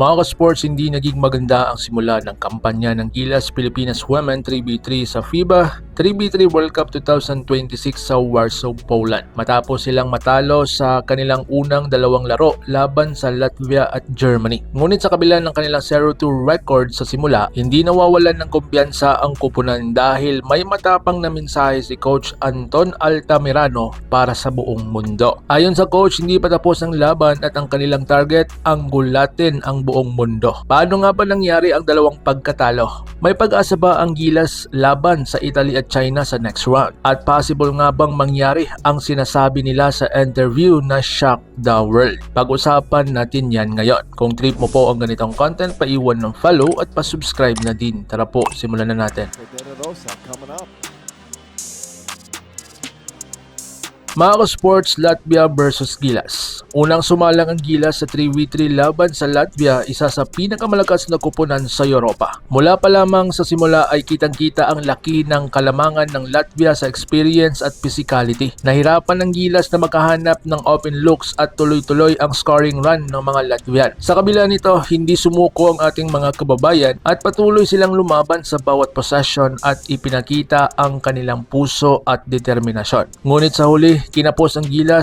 Mga ka-sports, hindi naging maganda ang simula ng kampanya ng Gilas Pilipinas Women 3v3 sa FIBA 3v3 World Cup 2026 sa Warsaw, Poland. Matapos silang matalo sa kanilang unang dalawang laro laban sa Latvia at Germany. Ngunit sa kabila ng kanilang 0-2 record sa simula, hindi nawawalan ng kumpiyansa ang kupunan dahil may matapang na mensahe si Coach Anton Altamirano para sa buong mundo. Ayon sa coach, hindi pa tapos ang laban at ang kanilang target ang gulatin ang buong mundo. Paano nga ba nangyari ang dalawang pagkatalo? May pag-asa ba ang Gilas laban sa Italy at China sa next round? At possible nga bang mangyari ang sinasabi nila sa interview na shock the world? Pag-usapan natin yan ngayon. Kung trip mo po ang ganitong content, paiwan ng follow at pasubscribe na din. Tara po, simulan na natin. Mga ka-sports, Latvia versus Gilas. Unang sumalang ang Gilas sa 3v3 laban sa Latvia, isa sa pinakamalakas na kupunan sa Europa. Mula pa lamang sa simula ay kitang-kita ang laki ng kalamangan ng Latvia sa experience at physicality. Nahirapan ng Gilas na makahanap ng open looks at tuloy-tuloy ang scoring run ng mga Latvian. Sa kabila nito, hindi sumuko ang ating mga kababayan at patuloy silang lumaban sa bawat possession at ipinakita ang kanilang puso at determinasyon. Ngunit sa huli, kinapos ang Gilas